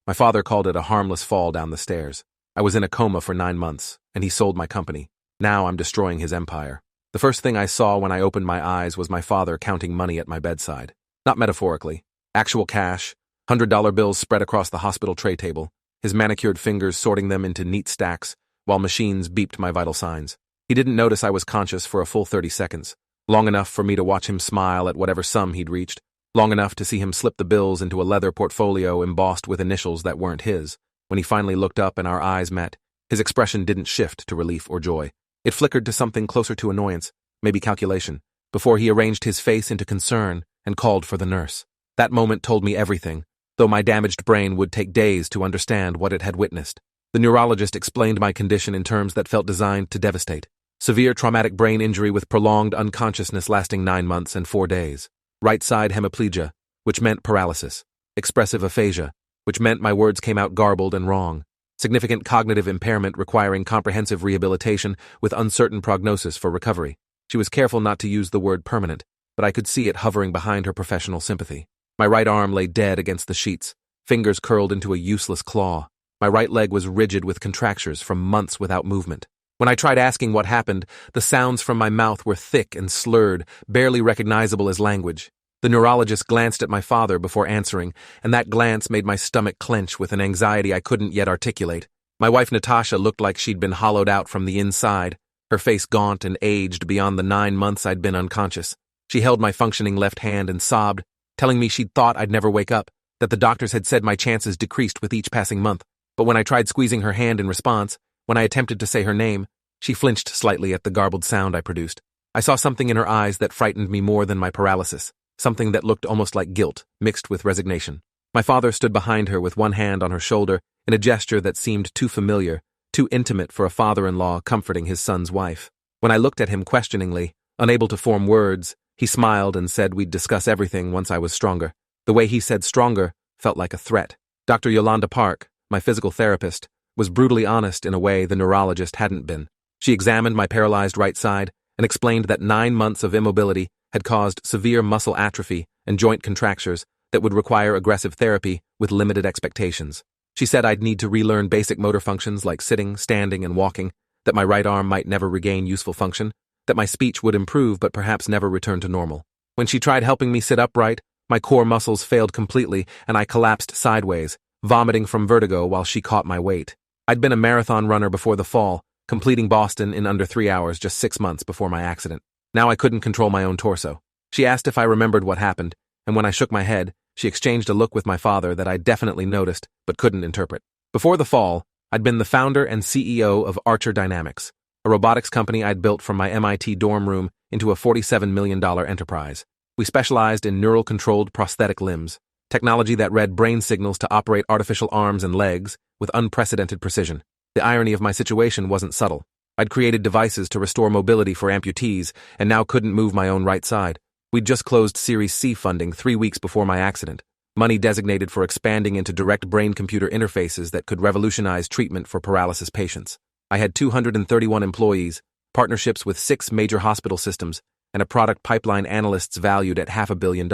My father called it a harmless fall down the stairs. I was in a coma for 9 months, and he sold my company. Now I'm destroying his empire. The first thing I saw when I opened my eyes was my father counting money at my bedside. Not metaphorically. Actual cash, $100 bills spread across the hospital tray table, his manicured fingers sorting them into neat stacks, while machines beeped my vital signs. He didn't notice I was conscious for a full 30 seconds, long enough for me to watch him smile at whatever sum he'd reached, long enough to see him slip the bills into a leather portfolio embossed with initials that weren't his. When he finally looked up and our eyes met, his expression didn't shift to relief or joy. It flickered to something closer to annoyance, maybe calculation, before he arranged his face into concern and called for the nurse. That moment told me everything, though my damaged brain would take days to understand what it had witnessed. The neurologist explained my condition in terms that felt designed to devastate. Severe traumatic brain injury with prolonged unconsciousness lasting 9 months and 4 days. Right side hemiplegia, which meant paralysis. Expressive aphasia, which meant my words came out garbled and wrong. Significant cognitive impairment requiring comprehensive rehabilitation with uncertain prognosis for recovery. She was careful not to use the word permanent, but I could see it hovering behind her professional sympathy. My right arm lay dead against the sheets, fingers curled into a useless claw. My right leg was rigid with contractures from months without movement. When I tried asking what happened, the sounds from my mouth were thick and slurred, barely recognizable as language. The neurologist glanced at my father before answering, and that glance made my stomach clench with an anxiety I couldn't yet articulate. My wife Natasha looked like she'd been hollowed out from the inside, her face gaunt and aged beyond the 9 months I'd been unconscious. She held my functioning left hand and sobbed, telling me she'd thought I'd never wake up, that the doctors had said my chances decreased with each passing month. But when I tried squeezing her hand in response, when I attempted to say her name, she flinched slightly at the garbled sound I produced. I saw something in her eyes that frightened me more than my paralysis, something that looked almost like guilt, mixed with resignation. My father stood behind her with one hand on her shoulder in a gesture that seemed too familiar, too intimate for a father-in-law comforting his son's wife. When I looked at him questioningly, unable to form words, he smiled and said we'd discuss everything once I was stronger. The way he said stronger felt like a threat. Dr. Yolanda Park, my physical therapist, was brutally honest in a way the neurologist hadn't been. She examined my paralyzed right side and explained that 9 months of immobility had caused severe muscle atrophy and joint contractures that would require aggressive therapy with limited expectations. She said I'd need to relearn basic motor functions like sitting, standing, and walking, that my right arm might never regain useful function, that my speech would improve but perhaps never return to normal. When she tried helping me sit upright, my core muscles failed completely and I collapsed sideways, vomiting from vertigo while she caught my weight. I'd been a marathon runner before the fall, completing Boston in under 3 hours just 6 months before my accident. Now I couldn't control my own torso. She asked if I remembered what happened, and when I shook my head, she exchanged a look with my father that I definitely noticed but couldn't interpret. Before the fall, I'd been the founder and CEO of Archer Dynamics, a robotics company I'd built from my MIT dorm room into a $47 million enterprise. We specialized in neural-controlled prosthetic limbs, technology that read brain signals to operate artificial arms and legs with unprecedented precision. The irony of my situation wasn't subtle. I'd created devices to restore mobility for amputees and now couldn't move my own right side. We'd just closed Series C funding 3 weeks before my accident, money designated for expanding into direct brain-computer interfaces that could revolutionize treatment for paralysis patients. I had 231 employees, partnerships with 6 major hospital systems, and a product pipeline analysts valued at $500 million.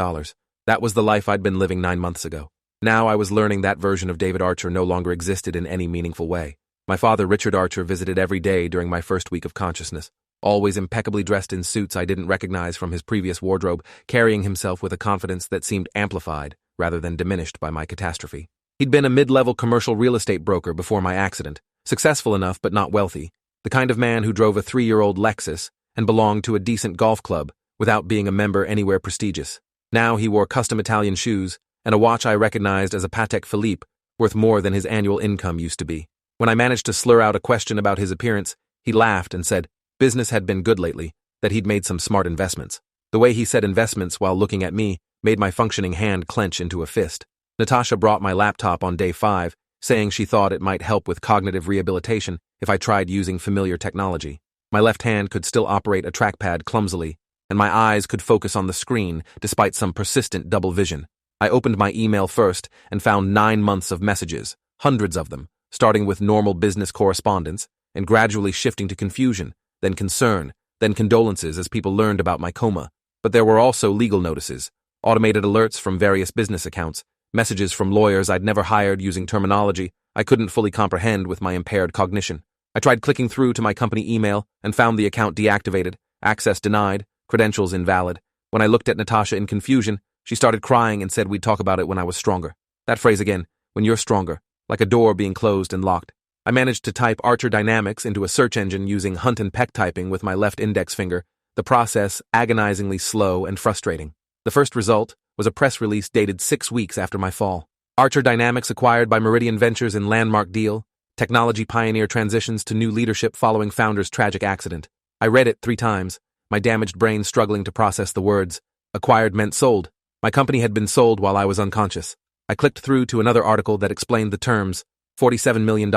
That was the life I'd been living 9 months ago. Now I was learning that version of David Archer no longer existed in any meaningful way. My father, Richard Archer, visited every day during my first week of consciousness, always impeccably dressed in suits I didn't recognize from his previous wardrobe, carrying himself with a confidence that seemed amplified rather than diminished by my catastrophe. He'd been a mid-level commercial real estate broker before my accident, successful enough but not wealthy, the kind of man who drove a 3-year-old Lexus and belonged to a decent golf club without being a member anywhere prestigious. Now he wore custom Italian shoes and a watch I recognized as a Patek Philippe, worth more than his annual income used to be. When I managed to slur out a question about his appearance, he laughed and said business had been good lately, that he'd made some smart investments. The way he said investments while looking at me made my functioning hand clench into a fist. Natasha brought my laptop on day 5, saying she thought it might help with cognitive rehabilitation if I tried using familiar technology. My left hand could still operate a trackpad clumsily, and my eyes could focus on the screen despite some persistent double vision. I opened my email first and found 9 months of messages, hundreds of them, starting with normal business correspondence and gradually shifting to confusion, then concern, then condolences as people learned about my coma. But there were also legal notices, automated alerts from various business accounts, messages from lawyers I'd never hired using terminology I couldn't fully comprehend with my impaired cognition. I tried clicking through to my company email and found the account deactivated, access denied, credentials invalid. When I looked at Natasha in confusion, she started crying and said we'd talk about it when I was stronger. That phrase again, when you're stronger, like a door being closed and locked. I managed to type Archer Dynamics into a search engine using Hunt and Peck typing with my left index finger, the process agonizingly slow and frustrating. The first result was a press release dated 6 weeks after my fall. Archer Dynamics acquired by Meridian Ventures in landmark deal. Technology pioneer transitions to new leadership following founder's tragic accident. I read it 3 times, my damaged brain struggling to process the words. Acquired meant sold. My company had been sold while I was unconscious. I clicked through to another article that explained the terms. $47 million,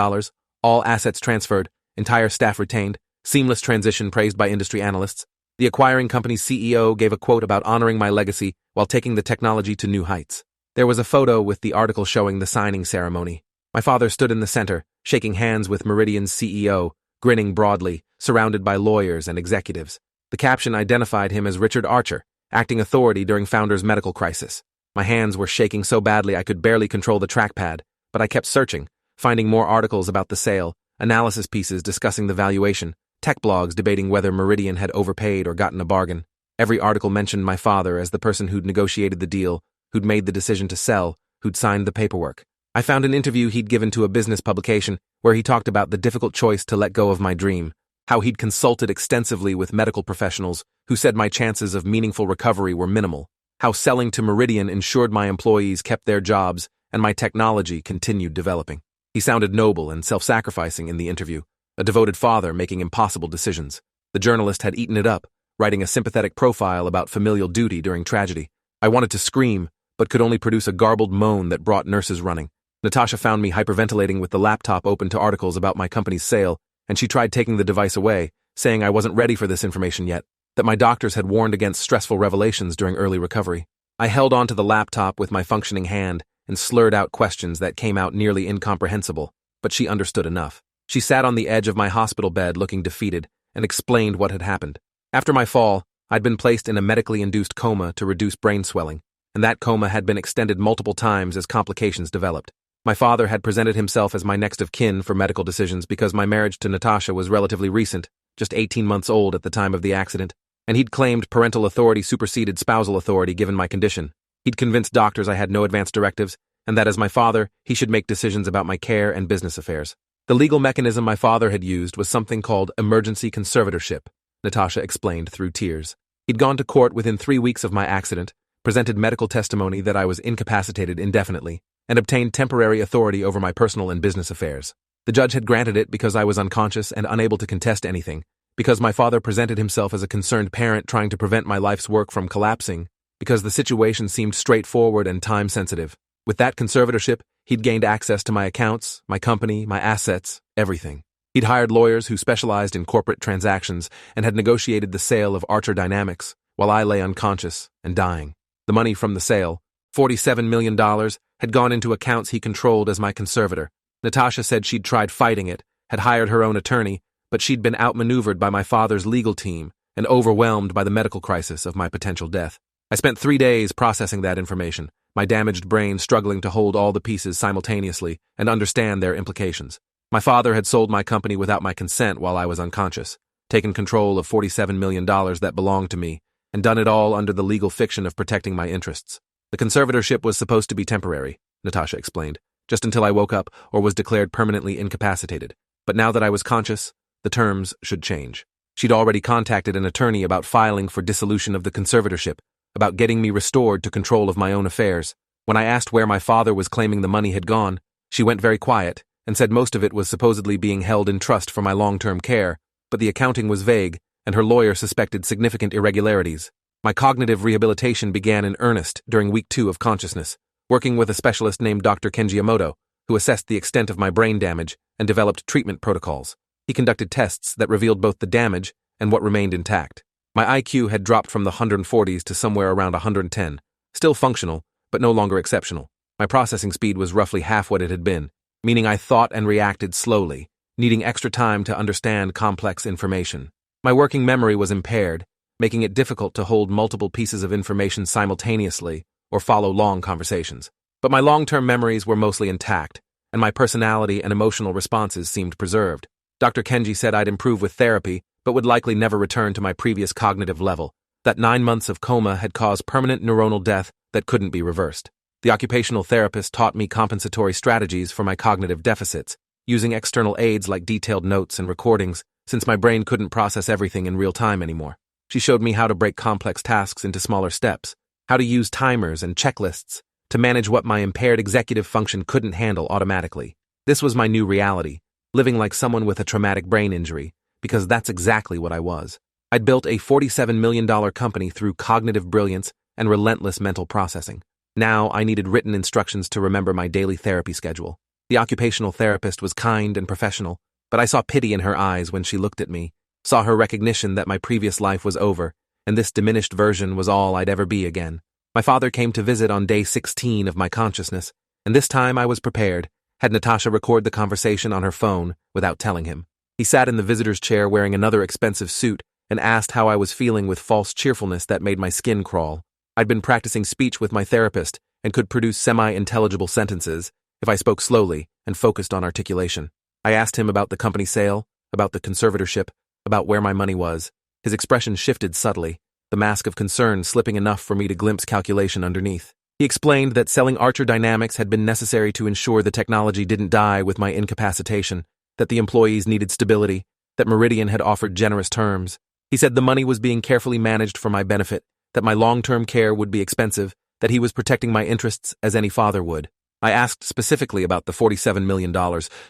all assets transferred, entire staff retained, seamless transition praised by industry analysts. The acquiring company's CEO gave a quote about honoring my legacy while taking the technology to new heights. There was a photo with the article showing the signing ceremony. My father stood in the center, shaking hands with Meridian's CEO, grinning broadly, surrounded by lawyers and executives. The caption identified him as Richard Archer, acting authority during founder's medical crisis. My hands were shaking so badly I could barely control the trackpad, but I kept searching, finding more articles about the sale, analysis pieces discussing the valuation, tech blogs debating whether Meridian had overpaid or gotten a bargain. Every article mentioned my father as the person who'd negotiated the deal, who'd made the decision to sell, who'd signed the paperwork. I found an interview he'd given to a business publication where he talked about the difficult choice to let go of my dream, how he'd consulted extensively with medical professionals who said my chances of meaningful recovery were minimal, how selling to Meridian ensured my employees kept their jobs and my technology continued developing. He sounded noble and self-sacrificing in the interview, a devoted father making impossible decisions. The journalist had eaten it up, writing a sympathetic profile about familial duty during tragedy. I wanted to scream, but could only produce a garbled moan that brought nurses running. Natasha found me hyperventilating with the laptop open to articles about my company's sale, and she tried taking the device away, saying I wasn't ready for this information yet, that my doctors had warned against stressful revelations during early recovery. I held onto the laptop with my functioning hand and slurred out questions that came out nearly incomprehensible, but she understood enough. She sat on the edge of my hospital bed looking defeated and explained what had happened. After my fall, I'd been placed in a medically induced coma to reduce brain swelling, and that coma had been extended multiple times as complications developed. My father had presented himself as my next of kin for medical decisions because my marriage to Natasha was relatively recent, just 18 months old at the time of the accident, and he'd claimed parental authority superseded spousal authority given my condition. He'd convinced doctors I had no advance directives, and that as my father, he should make decisions about my care and business affairs. The legal mechanism my father had used was something called emergency conservatorship, Natasha explained through tears. He'd gone to court within 3 weeks of my accident, presented medical testimony that I was incapacitated indefinitely, and obtained temporary authority over my personal and business affairs. The judge had granted it because I was unconscious and unable to contest anything, because my father presented himself as a concerned parent trying to prevent my life's work from collapsing, because the situation seemed straightforward and time-sensitive. With that conservatorship, he'd gained access to my accounts, my company, my assets, everything. He'd hired lawyers who specialized in corporate transactions and had negotiated the sale of Archer Dynamics while I lay unconscious and dying. The money from the sale, $47 million, had gone into accounts he controlled as my conservator. Natasha said she'd tried fighting it, had hired her own attorney, but she'd been outmaneuvered by my father's legal team and overwhelmed by the medical crisis of my potential death. I spent 3 days processing that information, my damaged brain struggling to hold all the pieces simultaneously and understand their implications. My father had sold my company without my consent while I was unconscious, taken control of $47 million that belonged to me, and done it all under the legal fiction of protecting my interests. The conservatorship was supposed to be temporary, Natasha explained, just until I woke up or was declared permanently incapacitated. But now that I was conscious, the terms should change. She'd already contacted an attorney about filing for dissolution of the conservatorship, about getting me restored to control of my own affairs. When I asked where my father was claiming the money had gone, she went very quiet and said most of it was supposedly being held in trust for my long-term care, but the accounting was vague, and her lawyer suspected significant irregularities. My cognitive rehabilitation began in earnest during week 2 of consciousness, working with a specialist named Dr. Kenji, who assessed the extent of my brain damage and developed treatment protocols. He conducted tests that revealed both the damage and what remained intact. My IQ had dropped from the 140s to somewhere around 110, still functional, but no longer exceptional. My processing speed was roughly half what it had been, meaning I thought and reacted slowly, needing extra time to understand complex information. My working memory was impaired, making it difficult to hold multiple pieces of information simultaneously or follow long conversations. But my long-term memories were mostly intact, and my personality and emotional responses seemed preserved. Dr. Kenji said I'd improve with therapy, but would likely never return to my previous cognitive level. That 9 months of coma had caused permanent neuronal death that couldn't be reversed. The occupational therapist taught me compensatory strategies for my cognitive deficits, using external aids like detailed notes and recordings, since my brain couldn't process everything in real time anymore. She showed me how to break complex tasks into smaller steps, how to use timers and checklists to manage what my impaired executive function couldn't handle automatically. This was my new reality, living like someone with a traumatic brain injury, because that's exactly what I was. I'd built a $47 million company through cognitive brilliance and relentless mental processing. Now I needed written instructions to remember my daily therapy schedule. The occupational therapist was kind and professional, but I saw pity in her eyes when she looked at me, saw her recognition that my previous life was over, and this diminished version was all I'd ever be again. My father came to visit on day 16 of my consciousness, and this time I was prepared, had Natasha record the conversation on her phone without telling him. He sat in the visitor's chair wearing another expensive suit and asked how I was feeling with false cheerfulness that made my skin crawl. I'd been practicing speech with my therapist and could produce semi-intelligible sentences if I spoke slowly and focused on articulation. I asked him about the company sale, about the conservatorship, about where my money was. His expression shifted subtly, the mask of concern slipping enough for me to glimpse calculation underneath. He explained that selling Archer Dynamics had been necessary to ensure the technology didn't die with my incapacitation, that the employees needed stability, that Meridian had offered generous terms. He said the money was being carefully managed for my benefit, that my long-term care would be expensive, that he was protecting my interests as any father would. I asked specifically about the $47 million,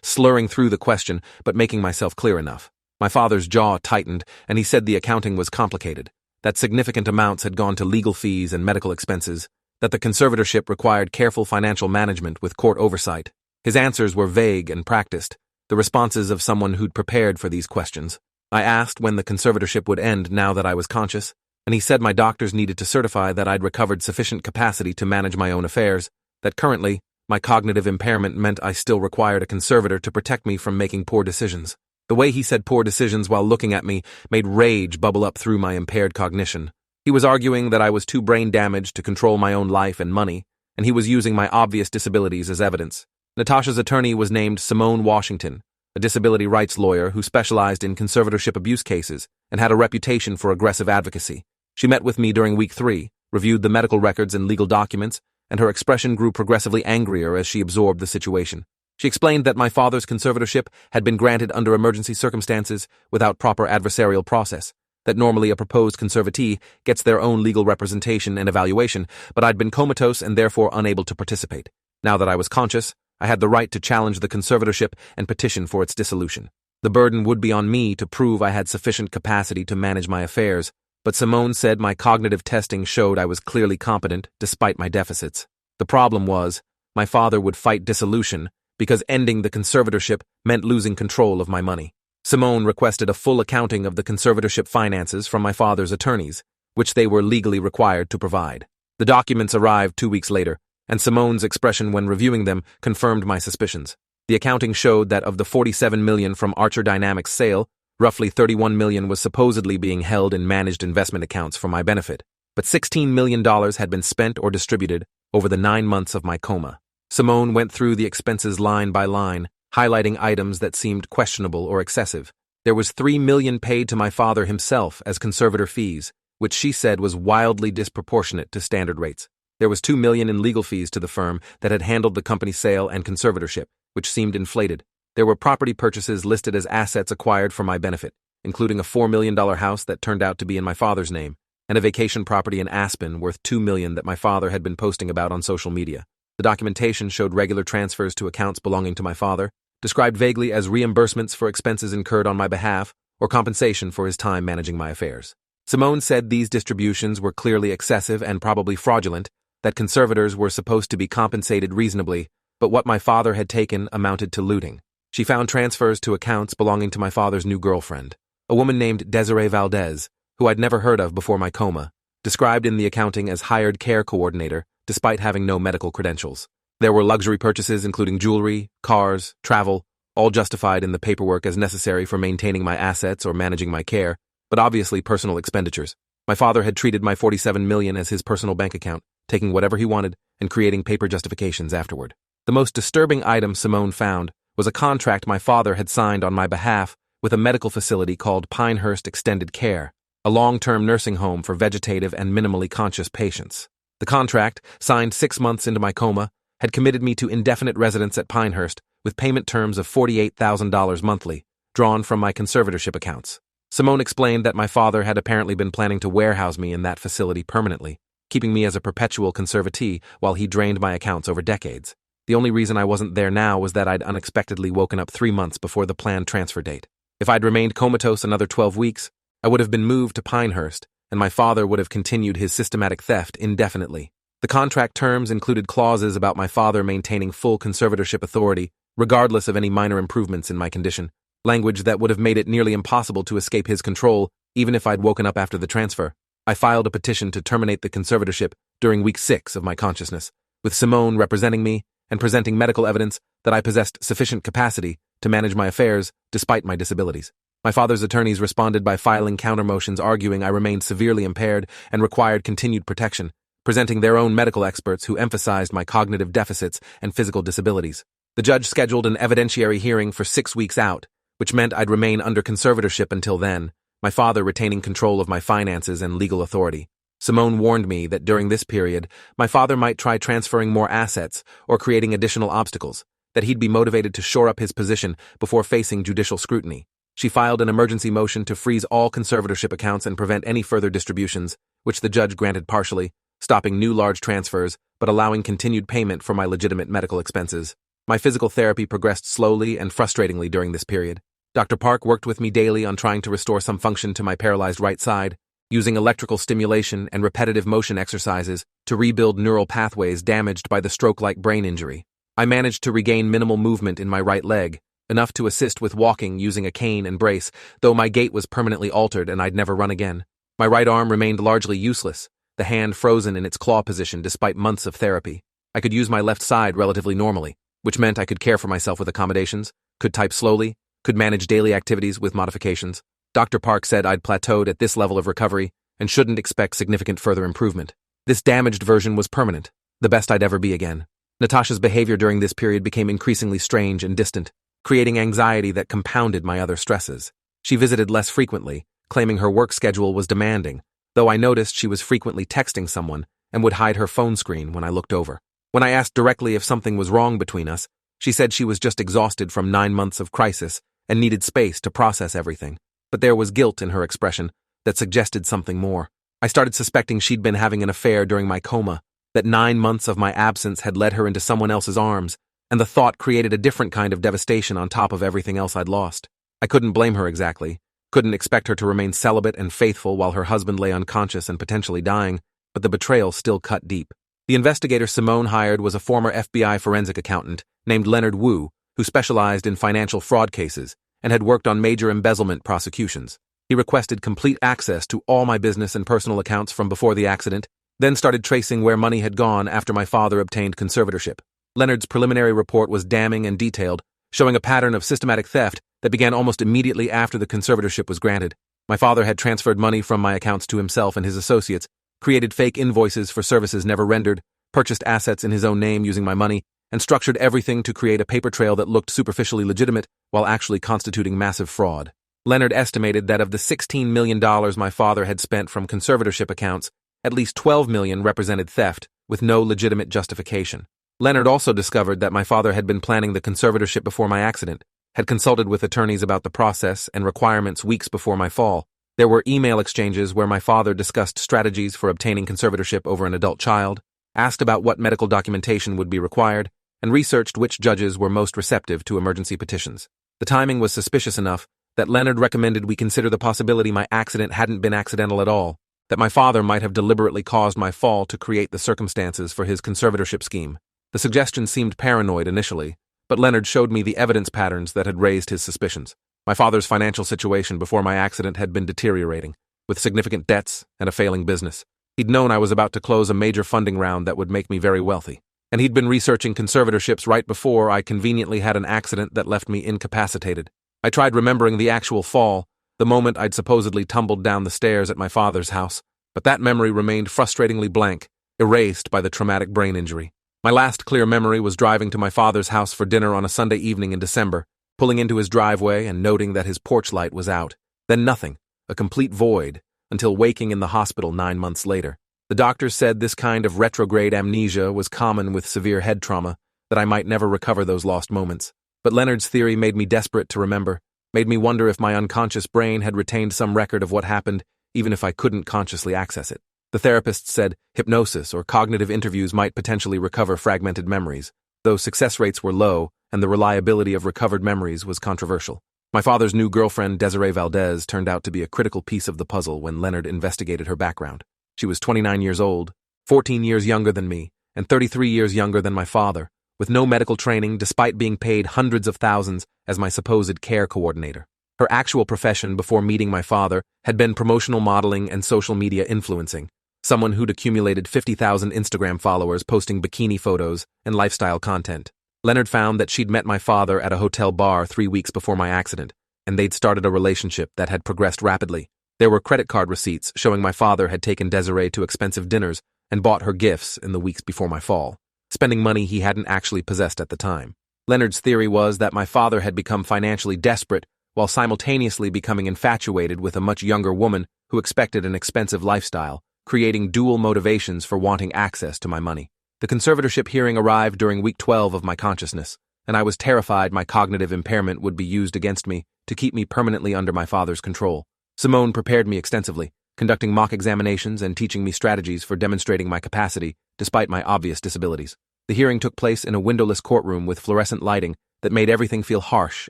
slurring through the question but making myself clear enough. My father's jaw tightened, and he said the accounting was complicated, that significant amounts had gone to legal fees and medical expenses, that the conservatorship required careful financial management with court oversight. His answers were vague and practiced, the responses of someone who'd prepared for these questions. I asked when the conservatorship would end now that I was conscious, and he said my doctors needed to certify that I'd recovered sufficient capacity to manage my own affairs, that currently, my cognitive impairment meant I still required a conservator to protect me from making poor decisions. The way he said poor decisions while looking at me made rage bubble up through my impaired cognition. He was arguing that I was too brain damaged to control my own life and money, and he was using my obvious disabilities as evidence. Natasha's attorney was named Simone Washington, a disability rights lawyer who specialized in conservatorship abuse cases and had a reputation for aggressive advocacy. She met with me during week 3, reviewed the medical records and legal documents, and her expression grew progressively angrier as she absorbed the situation. She explained that my father's conservatorship had been granted under emergency circumstances without proper adversarial process, that normally a proposed conservatee gets their own legal representation and evaluation, but I'd been comatose and therefore unable to participate. Now that I was conscious, I had the right to challenge the conservatorship and petition for its dissolution. The burden would be on me to prove I had sufficient capacity to manage my affairs, but Simone said my cognitive testing showed I was clearly competent despite my deficits. The problem was, my father would fight dissolution because ending the conservatorship meant losing control of my money. Simone requested a full accounting of the conservatorship finances from my father's attorneys, which they were legally required to provide. The documents arrived 2 weeks later, and Simone's expression when reviewing them confirmed my suspicions. The accounting showed that of the $47 million from Archer Dynamics sale, roughly $31 million was supposedly being held in managed investment accounts for my benefit, but $16 million had been spent or distributed over the 9 months of my coma. Simone went through the expenses line by line, highlighting items that seemed questionable or excessive. There was $3 million paid to my father himself as conservator fees, which she said was wildly disproportionate to standard rates. There was $2 million in legal fees to the firm that had handled the company sale and conservatorship, which seemed inflated. There were property purchases listed as assets acquired for my benefit, including a $4 million house that turned out to be in my father's name, and a vacation property in Aspen worth $2 million that my father had been posting about on social media. The documentation showed regular transfers to accounts belonging to my father, described vaguely as reimbursements for expenses incurred on my behalf or compensation for his time managing my affairs. Simone said these distributions were clearly excessive and probably fraudulent, that conservators were supposed to be compensated reasonably, but what my father had taken amounted to looting. She found transfers to accounts belonging to my father's new girlfriend, a woman named Desiree Valdez, who I'd never heard of before my coma, described in the accounting as hired care coordinator, despite having no medical credentials. There were luxury purchases including jewelry, cars, travel, all justified in the paperwork as necessary for maintaining my assets or managing my care, but obviously personal expenditures. My father had treated my $47 million as his personal bank account, taking whatever he wanted and creating paper justifications afterward. The most disturbing item Simone found was a contract my father had signed on my behalf with a medical facility called Pinehurst Extended Care, a long-term nursing home for vegetative and minimally conscious patients. The contract, signed 6 months into my coma, had committed me to indefinite residence at Pinehurst with payment terms of $48,000 monthly, drawn from my conservatorship accounts. Simone explained that my father had apparently been planning to warehouse me in that facility permanently, keeping me as a perpetual conservatee while he drained my accounts over decades. The only reason I wasn't there now was that I'd unexpectedly woken up 3 months before the planned transfer date. If I'd remained comatose another 12 weeks, I would have been moved to Pinehurst, and my father would have continued his systematic theft indefinitely. The contract terms included clauses about my father maintaining full conservatorship authority, regardless of any minor improvements in my condition, language that would have made it nearly impossible to escape his control, even if I'd woken up after the transfer. I filed a petition to terminate the conservatorship during week 6 of my consciousness, with Simone representing me and presenting medical evidence that I possessed sufficient capacity to manage my affairs despite my disabilities. My father's attorneys responded by filing countermotions arguing I remained severely impaired and required continued protection, presenting their own medical experts who emphasized my cognitive deficits and physical disabilities. The judge scheduled an evidentiary hearing for 6 weeks out, which meant I'd remain under conservatorship until then, my father retaining control of my finances and legal authority. Simone warned me that during this period, my father might try transferring more assets or creating additional obstacles, that he'd be motivated to shore up his position before facing judicial scrutiny. She filed an emergency motion to freeze all conservatorship accounts and prevent any further distributions, which the judge granted partially, stopping new large transfers but allowing continued payment for my legitimate medical expenses. My physical therapy progressed slowly and frustratingly during this period. Dr. Park worked with me daily on trying to restore some function to my paralyzed right side, using electrical stimulation and repetitive motion exercises to rebuild neural pathways damaged by the stroke-like brain injury. I managed to regain minimal movement in my right leg, enough to assist with walking using a cane and brace, though my gait was permanently altered and I'd never run again. My right arm remained largely useless, the hand frozen in its claw position despite months of therapy. I could use my left side relatively normally, which meant I could care for myself with accommodations, could type slowly, could manage daily activities with modifications. Dr. Park said I'd plateaued at this level of recovery and shouldn't expect significant further improvement. This damaged version was permanent, the best I'd ever be again. Natasha's behavior during this period became increasingly strange and distant, creating anxiety that compounded my other stresses. She visited less frequently, claiming her work schedule was demanding, though I noticed she was frequently texting someone and would hide her phone screen when I looked over. When I asked directly if something was wrong between us, she said she was just exhausted from 9 months of crisis and needed space to process everything. But there was guilt in her expression that suggested something more. I started suspecting she'd been having an affair during my coma, that 9 months of my absence had led her into someone else's arms, and the thought created a different kind of devastation on top of everything else I'd lost. I couldn't blame her exactly, couldn't expect her to remain celibate and faithful while her husband lay unconscious and potentially dying, but the betrayal still cut deep. The investigator Simone hired was a former FBI forensic accountant named Leonard Wu, who specialized in financial fraud cases and had worked on major embezzlement prosecutions. He requested complete access to all my business and personal accounts from before the accident, then started tracing where money had gone after my father obtained conservatorship. Leonard's preliminary report was damning and detailed, showing a pattern of systematic theft that began almost immediately after the conservatorship was granted. My father had transferred money from my accounts to himself and his associates, created fake invoices for services never rendered, purchased assets in his own name using my money, and structured everything to create a paper trail that looked superficially legitimate while actually constituting massive fraud. Leonard estimated that of the $16 million my father had spent from conservatorship accounts, at least $12 million represented theft, with no legitimate justification. Leonard also discovered that my father had been planning the conservatorship before my accident, had consulted with attorneys about the process and requirements weeks before my fall. There were email exchanges where my father discussed strategies for obtaining conservatorship over an adult child, asked about what medical documentation would be required, and researched which judges were most receptive to emergency petitions. The timing was suspicious enough that Leonard recommended we consider the possibility my accident hadn't been accidental at all, that my father might have deliberately caused my fall to create the circumstances for his conservatorship scheme. The suggestion seemed paranoid initially, but Leonard showed me the evidence patterns that had raised his suspicions. My father's financial situation before my accident had been deteriorating, with significant debts and a failing business. He'd known I was about to close a major funding round that would make me very wealthy, and he'd been researching conservatorships right before I conveniently had an accident that left me incapacitated. I tried remembering the actual fall, the moment I'd supposedly tumbled down the stairs at my father's house, but that memory remained frustratingly blank, erased by the traumatic brain injury. My last clear memory was driving to my father's house for dinner on a Sunday evening in December, pulling into his driveway and noting that his porch light was out. Then nothing, a complete void, until waking in the hospital 9 months later. The doctors said this kind of retrograde amnesia was common with severe head trauma, that I might never recover those lost moments. But Leonard's theory made me desperate to remember, made me wonder if my unconscious brain had retained some record of what happened, even if I couldn't consciously access it. The therapists said hypnosis or cognitive interviews might potentially recover fragmented memories, though success rates were low and the reliability of recovered memories was controversial. My father's new girlfriend, Desiree Valdez, turned out to be a critical piece of the puzzle when Leonard investigated her background. She was 29 years old, 14 years younger than me, and 33 years younger than my father, with no medical training despite being paid hundreds of thousands as my supposed care coordinator. Her actual profession before meeting my father had been promotional modeling and social media influencing, someone who'd accumulated 50,000 Instagram followers posting bikini photos and lifestyle content. Leonard found that she'd met my father at a hotel bar 3 weeks before my accident, and they'd started a relationship that had progressed rapidly. There were credit card receipts showing my father had taken Desiree to expensive dinners and bought her gifts in the weeks before my fall, spending money he hadn't actually possessed at the time. Leonard's theory was that my father had become financially desperate while simultaneously becoming infatuated with a much younger woman who expected an expensive lifestyle, creating dual motivations for wanting access to my money. The conservatorship hearing arrived during week 12 of my consciousness, and I was terrified my cognitive impairment would be used against me to keep me permanently under my father's control. Simone prepared me extensively, conducting mock examinations and teaching me strategies for demonstrating my capacity despite my obvious disabilities. The hearing took place in a windowless courtroom with fluorescent lighting that made everything feel harsh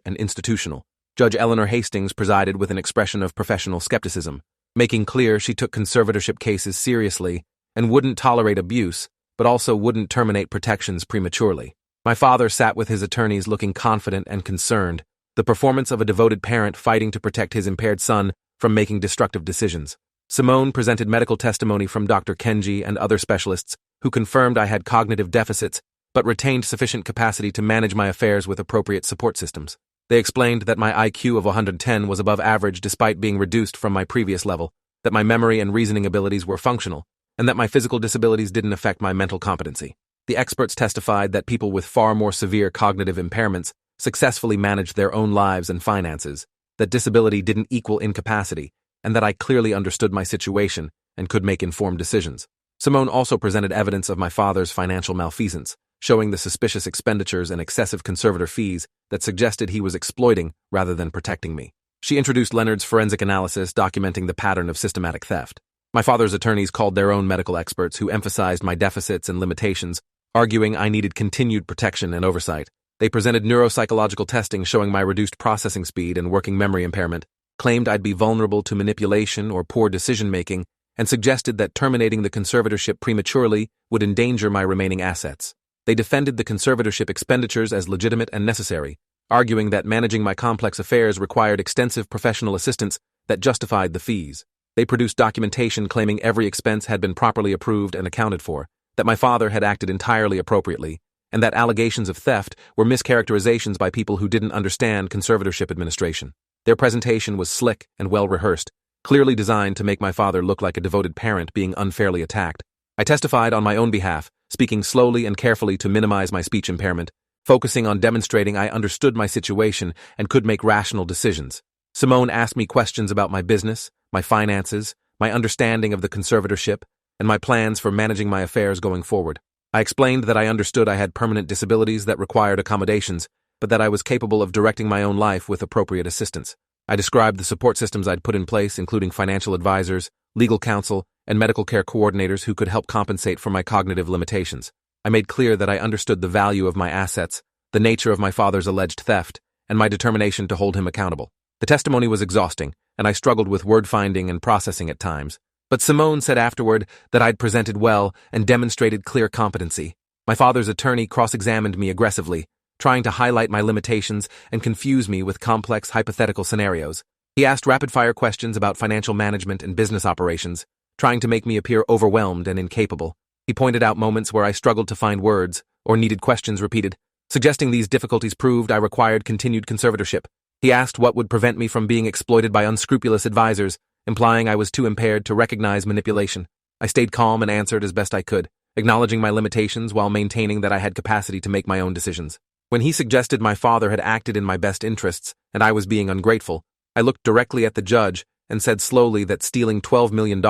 and institutional. Judge Eleanor Hastings presided with an expression of professional skepticism, making clear she took conservatorship cases seriously and wouldn't tolerate abuse, but also wouldn't terminate protections prematurely. My father sat with his attorneys looking confident and concerned, the performance of a devoted parent fighting to protect his impaired son from making destructive decisions. Simone presented medical testimony from Dr. Kenji and other specialists who confirmed I had cognitive deficits but retained sufficient capacity to manage my affairs with appropriate support systems. They explained that my IQ of 110 was above average despite being reduced from my previous level, that my memory and reasoning abilities were functional, and that my physical disabilities didn't affect my mental competency. The experts testified that people with far more severe cognitive impairments successfully managed their own lives and finances, that disability didn't equal incapacity, and that I clearly understood my situation and could make informed decisions. Simone also presented evidence of my father's financial malfeasance, showing the suspicious expenditures and excessive conservator fees that suggested he was exploiting rather than protecting me. She introduced Leonard's forensic analysis documenting the pattern of systematic theft. My father's attorneys called their own medical experts who emphasized my deficits and limitations, arguing I needed continued protection and oversight. They presented neuropsychological testing showing my reduced processing speed and working memory impairment, claimed I'd be vulnerable to manipulation or poor decision-making, and suggested that terminating the conservatorship prematurely would endanger my remaining assets. They defended the conservatorship expenditures as legitimate and necessary, arguing that managing my complex affairs required extensive professional assistance that justified the fees. They produced documentation claiming every expense had been properly approved and accounted for, that my father had acted entirely appropriately, and that allegations of theft were mischaracterizations by people who didn't understand conservatorship administration. Their presentation was slick and well-rehearsed, clearly designed to make my father look like a devoted parent being unfairly attacked. I testified on my own behalf, speaking slowly and carefully to minimize my speech impairment, focusing on demonstrating I understood my situation and could make rational decisions. Simone asked me questions about my business, my finances, my understanding of the conservatorship, and my plans for managing my affairs going forward. I explained that I understood I had permanent disabilities that required accommodations, but that I was capable of directing my own life with appropriate assistance. I described the support systems I'd put in place, including financial advisors, legal counsel, and medical care coordinators who could help compensate for my cognitive limitations. I made clear that I understood the value of my assets, the nature of my father's alleged theft, and my determination to hold him accountable. The testimony was exhausting, and I struggled with word-finding and processing at times. But Simone said afterward that I'd presented well and demonstrated clear competency. My father's attorney cross-examined me aggressively, trying to highlight my limitations and confuse me with complex hypothetical scenarios. He asked rapid-fire questions about financial management and business operations, trying to make me appear overwhelmed and incapable. He pointed out moments where I struggled to find words or needed questions repeated, suggesting these difficulties proved I required continued conservatorship. He asked what would prevent me from being exploited by unscrupulous advisors, implying I was too impaired to recognize manipulation. I stayed calm and answered as best I could, acknowledging my limitations while maintaining that I had capacity to make my own decisions. When he suggested my father had acted in my best interests and I was being ungrateful, I looked directly at the judge and said slowly that stealing $12 million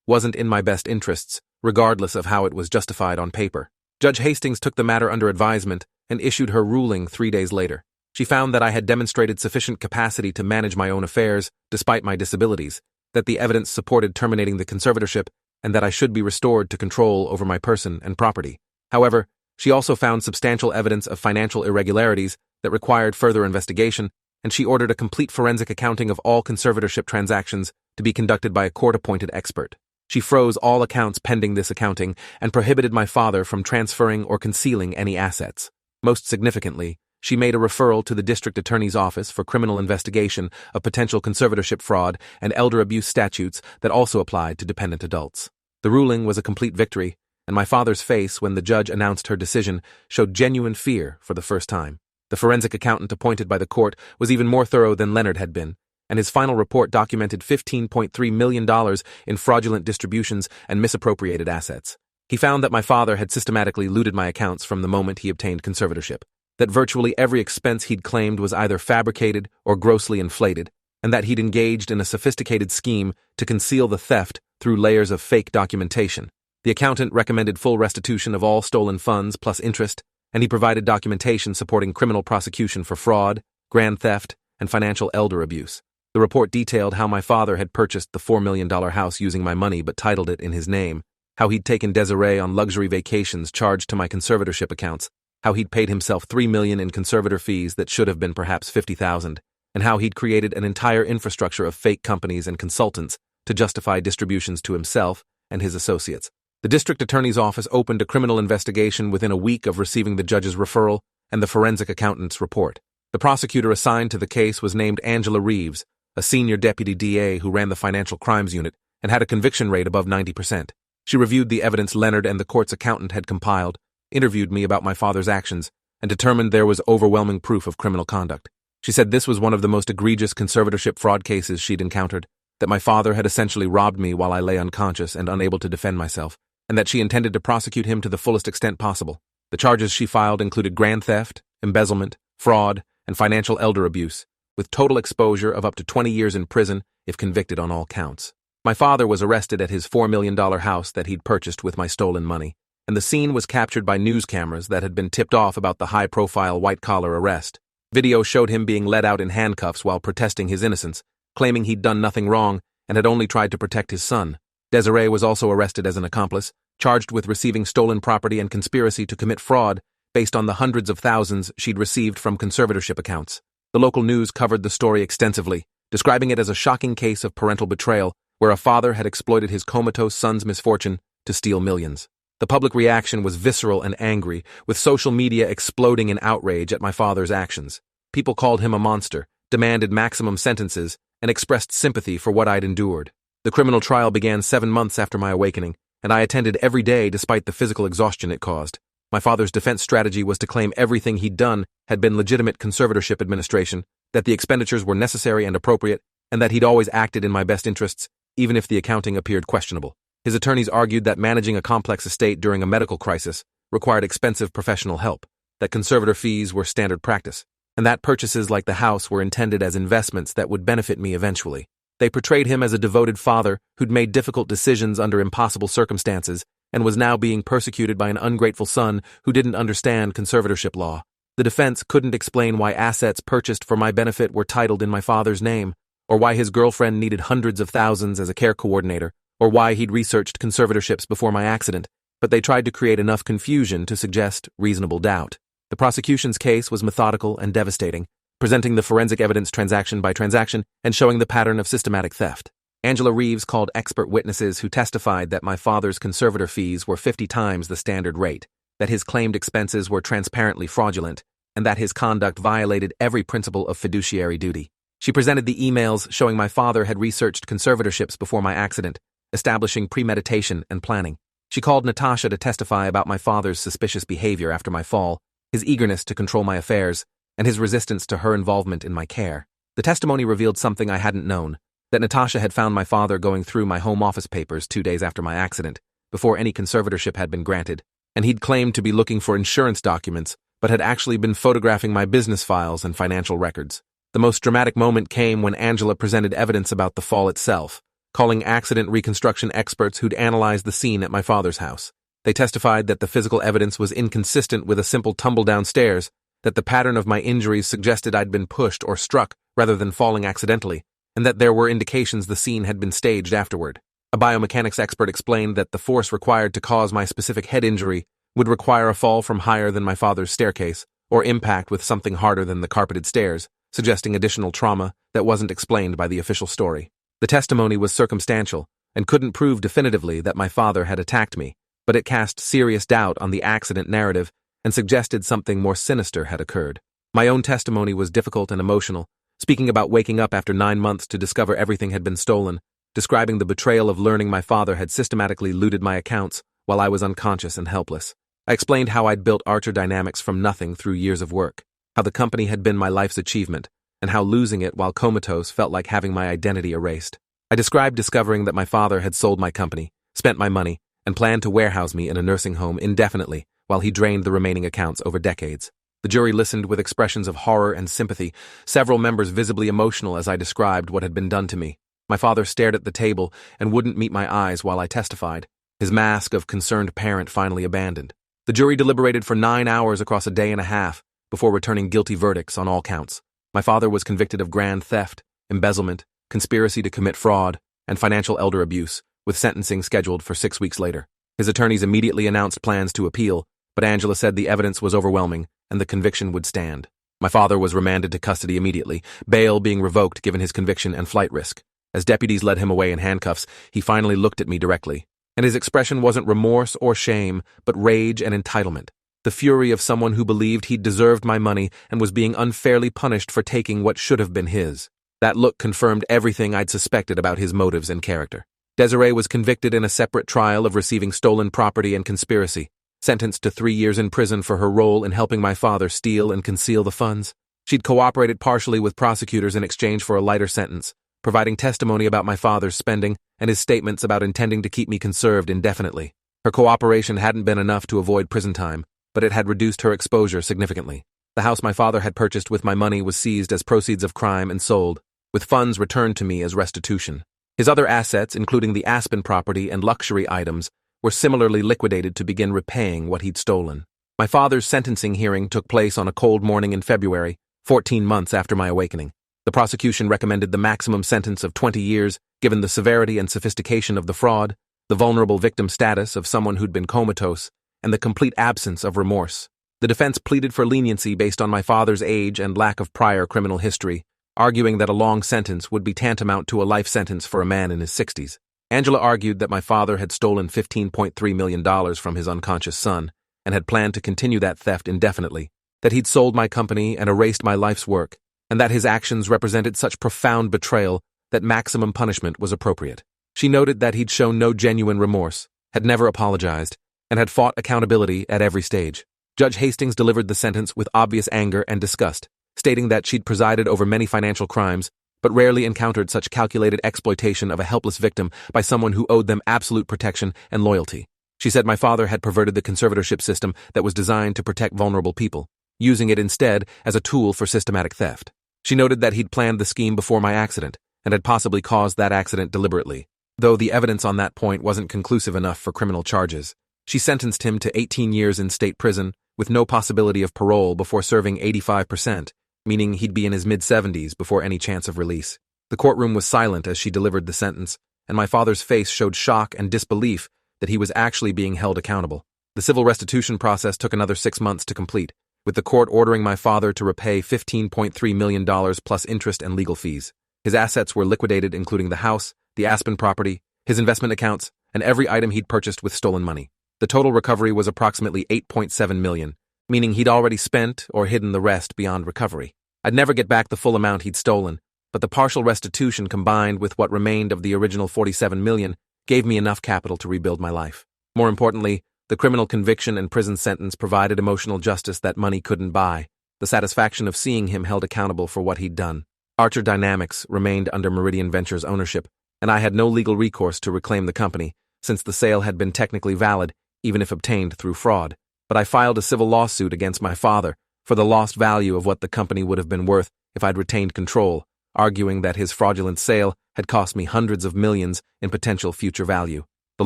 wasn't in my best interests, regardless of how it was justified on paper. Judge Hastings took the matter under advisement and issued her ruling 3 days later. She found that I had demonstrated sufficient capacity to manage my own affairs despite my disabilities, that the evidence supported terminating the conservatorship, and that I should be restored to control over my person and property. However, she also found substantial evidence of financial irregularities that required further investigation, and she ordered a complete forensic accounting of all conservatorship transactions to be conducted by a court-appointed expert. She froze all accounts pending this accounting and prohibited my father from transferring or concealing any assets. Most significantly, she made a referral to the district attorney's office for criminal investigation of potential conservatorship fraud and elder abuse statutes that also applied to dependent adults. The ruling was a complete victory, and my father's face when the judge announced her decision showed genuine fear for the first time. The forensic accountant appointed by the court was even more thorough than Leonard had been, and his final report documented $15.3 million in fraudulent distributions and misappropriated assets. He found that my father had systematically looted my accounts from the moment he obtained conservatorship, that virtually every expense he'd claimed was either fabricated or grossly inflated, and that he'd engaged in a sophisticated scheme to conceal the theft through layers of fake documentation. The accountant recommended full restitution of all stolen funds plus interest, and he provided documentation supporting criminal prosecution for fraud, grand theft, and financial elder abuse. The report detailed how my father had purchased the $4 million house using my money but titled it in his name, how he'd taken Desiree on luxury vacations charged to my conservatorship accounts, how he'd paid himself $3 million in conservator fees that should have been perhaps $50,000, and how he'd created an entire infrastructure of fake companies and consultants to justify distributions to himself and his associates. The district attorney's office opened a criminal investigation within a week of receiving the judge's referral and the forensic accountant's report. The prosecutor assigned to the case was named Angela Reeves, a senior deputy DA who ran the financial crimes unit and had a conviction rate above 90%. She reviewed the evidence Leonard and the court's accountant had compiled, interviewed me about my father's actions, and determined there was overwhelming proof of criminal conduct. She said this was one of the most egregious conservatorship fraud cases she'd encountered, that my father had essentially robbed me while I lay unconscious and unable to defend myself, and that she intended to prosecute him to the fullest extent possible. The charges she filed included grand theft, embezzlement, fraud, and financial elder abuse, with total exposure of up to 20 years in prison if convicted on all counts. My father was arrested at his $4 million house that he'd purchased with my stolen money, and the scene was captured by news cameras that had been tipped off about the high-profile white-collar arrest. Video showed him being led out in handcuffs while protesting his innocence, claiming he'd done nothing wrong and had only tried to protect his son. Desiree was also arrested as an accomplice, charged with receiving stolen property and conspiracy to commit fraud based on the hundreds of thousands she'd received from conservatorship accounts. The local news covered the story extensively, describing it as a shocking case of parental betrayal where a father had exploited his comatose son's misfortune to steal millions. The public reaction was visceral and angry, with social media exploding in outrage at my father's actions. People called him a monster, demanded maximum sentences, and expressed sympathy for what I'd endured. The criminal trial began 7 months after my awakening, and I attended every day despite the physical exhaustion it caused. My father's defense strategy was to claim everything he'd done had been legitimate conservatorship administration, that the expenditures were necessary and appropriate, and that he'd always acted in my best interests, even if the accounting appeared questionable. His attorneys argued that managing a complex estate during a medical crisis required expensive professional help, that conservator fees were standard practice, and that purchases like the house were intended as investments that would benefit me eventually. They portrayed him as a devoted father who'd made difficult decisions under impossible circumstances and was now being persecuted by an ungrateful son who didn't understand conservatorship law. The defense couldn't explain why assets purchased for my benefit were titled in my father's name, or why his girlfriend needed hundreds of thousands as a care coordinator, or why he'd researched conservatorships before my accident, but they tried to create enough confusion to suggest reasonable doubt. The prosecution's case was methodical and devastating, presenting the forensic evidence transaction by transaction and showing the pattern of systematic theft. Angela Reeves called expert witnesses who testified that my father's conservator fees were 50 times the standard rate, that his claimed expenses were transparently fraudulent, and that his conduct violated every principle of fiduciary duty. She presented the emails showing my father had researched conservatorships before my accident, establishing premeditation and planning. She called Natasha to testify about my father's suspicious behavior after my fall, his eagerness to control my affairs, and his resistance to her involvement in my care. The testimony revealed something I hadn't known, that Natasha had found my father going through my home office papers 2 days after my accident, before any conservatorship had been granted, and he'd claimed to be looking for insurance documents, but had actually been photographing my business files and financial records. The most dramatic moment came when Angela presented evidence about the fall itself, calling accident reconstruction experts who'd analyzed the scene at my father's house. They testified that the physical evidence was inconsistent with a simple tumble downstairs, that the pattern of my injuries suggested I'd been pushed or struck rather than falling accidentally, and that there were indications the scene had been staged afterward. A biomechanics expert explained that the force required to cause my specific head injury would require a fall from higher than my father's staircase, or impact with something harder than the carpeted stairs, suggesting additional trauma that wasn't explained by the official story. The testimony was circumstantial and couldn't prove definitively that my father had attacked me, but it cast serious doubt on the accident narrative and suggested something more sinister had occurred. My own testimony was difficult and emotional, speaking about waking up after 9 months to discover everything had been stolen, describing the betrayal of learning my father had systematically looted my accounts while I was unconscious and helpless. I explained how I'd built Archer Dynamics from nothing through years of work, how the company had been my life's achievement, and how losing it while comatose felt like having my identity erased. I described discovering that my father had sold my company, spent my money, and planned to warehouse me in a nursing home indefinitely while he drained the remaining accounts over decades. The jury listened with expressions of horror and sympathy, several members visibly emotional as I described what had been done to me. My father stared at the table and wouldn't meet my eyes while I testified, his mask of concerned parent finally abandoned. The jury deliberated for 9 hours across a day and a half before returning guilty verdicts on all counts. My father was convicted of grand theft, embezzlement, conspiracy to commit fraud, and financial elder abuse, with sentencing scheduled for 6 weeks later. His attorneys immediately announced plans to appeal, but Angela said the evidence was overwhelming and the conviction would stand. My father was remanded to custody immediately, bail being revoked given his conviction and flight risk. As deputies led him away in handcuffs, he finally looked at me directly, and his expression wasn't remorse or shame, but rage and entitlement. The fury of someone who believed he'd deserved my money and was being unfairly punished for taking what should have been his. That look confirmed everything I'd suspected about his motives and character. Desiree was convicted in a separate trial of receiving stolen property and conspiracy, sentenced to 3 years in prison for her role in helping my father steal and conceal the funds. She'd cooperated partially with prosecutors in exchange for a lighter sentence, providing testimony about my father's spending and his statements about intending to keep me conserved indefinitely. Her cooperation hadn't been enough to avoid prison time, but it had reduced her exposure significantly. The house my father had purchased with my money was seized as proceeds of crime and sold, with funds returned to me as restitution. His other assets, including the Aspen property and luxury items, were similarly liquidated to begin repaying what he'd stolen. My father's sentencing hearing took place on a cold morning in February, 14 months after my awakening. The prosecution recommended the maximum sentence of 20 years, given the severity and sophistication of the fraud, the vulnerable victim status of someone who'd been comatose, and the complete absence of remorse. The defense pleaded for leniency based on my father's age and lack of prior criminal history, arguing that a long sentence would be tantamount to a life sentence for a man in his 60s. Angela argued that my father had stolen $15.3 million from his unconscious son and had planned to continue that theft indefinitely, that he'd sold my company and erased my life's work, and that his actions represented such profound betrayal that maximum punishment was appropriate. She noted that he'd shown no genuine remorse, had never apologized, and had fought accountability at every stage. Judge Hastings delivered the sentence with obvious anger and disgust, stating that she'd presided over many financial crimes, but rarely encountered such calculated exploitation of a helpless victim by someone who owed them absolute protection and loyalty. She said my father had perverted the conservatorship system that was designed to protect vulnerable people, using it instead as a tool for systematic theft. She noted that he'd planned the scheme before my accident and had possibly caused that accident deliberately, though the evidence on that point wasn't conclusive enough for criminal charges. She sentenced him to 18 years in state prison with no possibility of parole before serving 85%, meaning he'd be in his mid-70s before any chance of release. The courtroom was silent as she delivered the sentence, and my father's face showed shock and disbelief that he was actually being held accountable. The civil restitution process took another 6 months to complete, with the court ordering my father to repay $15.3 million plus interest and legal fees. His assets were liquidated, including the house, the Aspen property, his investment accounts, and every item he'd purchased with stolen money. The total recovery was approximately $8.7 million, meaning he'd already spent or hidden the rest beyond recovery. I'd never get back the full amount he'd stolen, but the partial restitution combined with what remained of the original $47 million gave me enough capital to rebuild my life. More importantly, the criminal conviction and prison sentence provided emotional justice that money couldn't buy, the satisfaction of seeing him held accountable for what he'd done. Archer Dynamics remained under Meridian Ventures' ownership, and I had no legal recourse to reclaim the company, since the sale had been technically valid, even if obtained through fraud. But I filed a civil lawsuit against my father for the lost value of what the company would have been worth if I'd retained control, arguing that his fraudulent sale had cost me hundreds of millions in potential future value. The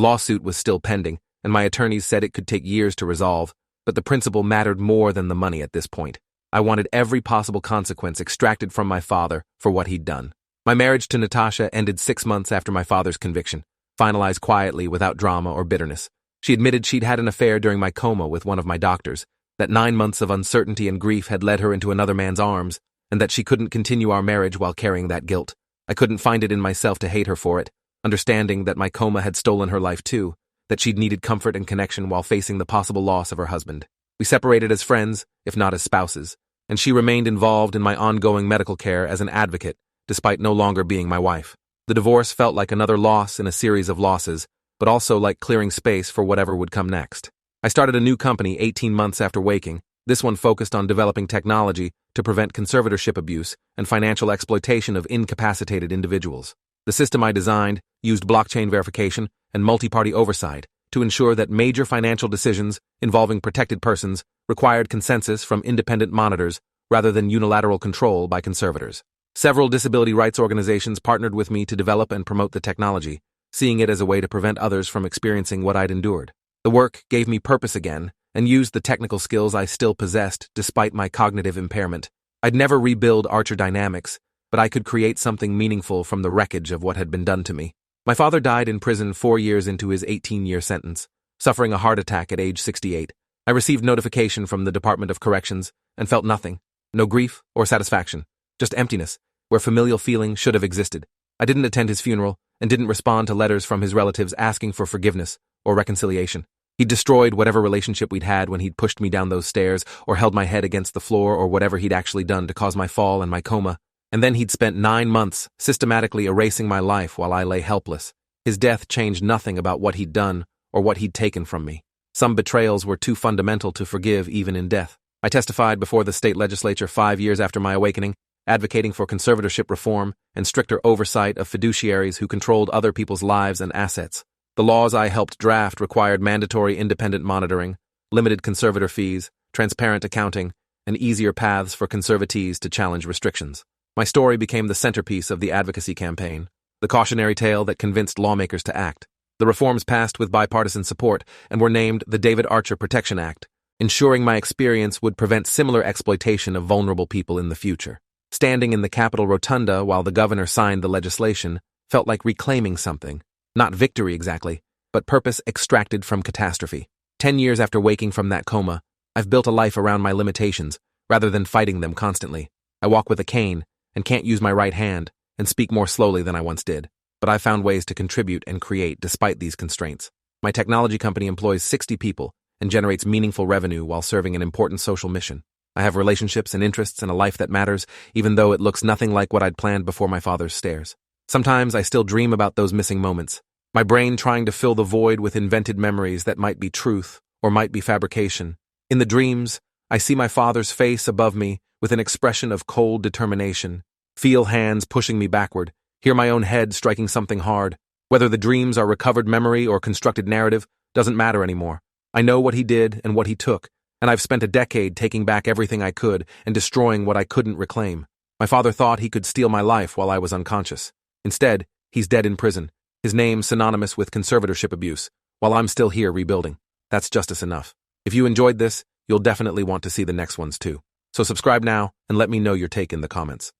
lawsuit was still pending, and my attorneys said it could take years to resolve, but the principle mattered more than the money at this point. I wanted every possible consequence extracted from my father for what he'd done. My marriage to Natasha ended 6 months after my father's conviction, finalized quietly without drama or bitterness. She admitted she'd had an affair during my coma with one of my doctors, that 9 months of uncertainty and grief had led her into another man's arms, and that she couldn't continue our marriage while carrying that guilt. I couldn't find it in myself to hate her for it, understanding that my coma had stolen her life too, that she'd needed comfort and connection while facing the possible loss of her husband. We separated as friends, if not as spouses, and she remained involved in my ongoing medical care as an advocate, despite no longer being my wife. The divorce felt like another loss in a series of losses, but also like clearing space for whatever would come next. I started a new company 18 months after waking, this one focused on developing technology to prevent conservatorship abuse and financial exploitation of incapacitated individuals. The system I designed used blockchain verification and multi-party oversight to ensure that major financial decisions involving protected persons required consensus from independent monitors rather than unilateral control by conservators. Several disability rights organizations partnered with me to develop and promote the technology, seeing it as a way to prevent others from experiencing what I'd endured. The work gave me purpose again and used the technical skills I still possessed despite my cognitive impairment. I'd never rebuild Archer Dynamics, but I could create something meaningful from the wreckage of what had been done to me. My father died in prison 4 years into his 18-year sentence, suffering a heart attack at age 68. I received notification from the Department of Corrections and felt nothing, no grief or satisfaction, just emptiness, where familial feeling should have existed. I didn't attend his funeral and didn't respond to letters from his relatives asking for forgiveness or reconciliation. He'd destroyed whatever relationship we'd had when he'd pushed me down those stairs or held my head against the floor or whatever he'd actually done to cause my fall and my coma. And then he'd spent 9 months systematically erasing my life while I lay helpless. His death changed nothing about what he'd done or what he'd taken from me. Some betrayals were too fundamental to forgive even in death. I testified before the state legislature 5 years after my awakening, advocating for conservatorship reform and stricter oversight of fiduciaries who controlled other people's lives and assets. The laws I helped draft required mandatory independent monitoring, limited conservator fees, transparent accounting, and easier paths for conservatees to challenge restrictions. My story became the centerpiece of the advocacy campaign, the cautionary tale that convinced lawmakers to act. The reforms passed with bipartisan support and were named the David Archer Protection Act, ensuring my experience would prevent similar exploitation of vulnerable people in the future. Standing in the Capitol Rotunda while the governor signed the legislation felt like reclaiming something. Not victory exactly, but purpose extracted from catastrophe. 10 years after waking from that coma, I've built a life around my limitations, rather than fighting them constantly. I walk with a cane, and can't use my right hand, and speak more slowly than I once did. But I've found ways to contribute and create despite these constraints. My technology company employs 60 people and generates meaningful revenue while serving an important social mission. I have relationships and interests and a life that matters, even though it looks nothing like what I'd planned before my father's stairs. Sometimes I still dream about those missing moments, my brain trying to fill the void with invented memories that might be truth or might be fabrication. In the dreams, I see my father's face above me with an expression of cold determination, feel hands pushing me backward, hear my own head striking something hard. Whether the dreams are recovered memory or constructed narrative doesn't matter anymore. I know what he did and what he took, and I've spent a decade taking back everything I could and destroying what I couldn't reclaim. My father thought he could steal my life while I was unconscious. Instead, he's dead in prison, his name synonymous with conservatorship abuse, while I'm still here rebuilding. That's justice enough. If you enjoyed this, you'll definitely want to see the next ones too. So subscribe now and let me know your take in the comments.